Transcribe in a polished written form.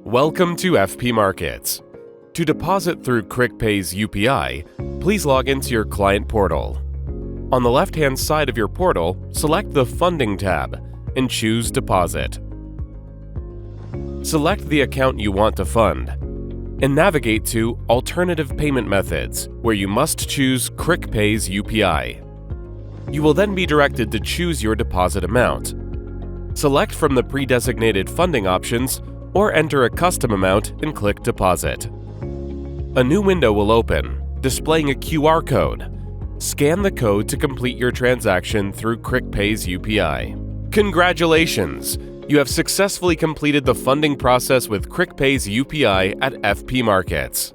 Welcome to FP Markets. To deposit through Cricpayz UPI, please log into your client portal. On the left-hand side of your portal, select the Funding tab and choose Deposit. Select the account you want to fund and navigate to Alternative Payment Methods, where you must choose Cricpayz UPI. You will then be directed to choose your deposit amount. Select from the pre-designated funding options or enter a custom amount and click Deposit. A new window will open, displaying a QR code. Scan the code to complete your transaction through Cricpayz UPI. Congratulations! You have successfully completed the funding process with Cricpayz UPI at FP Markets.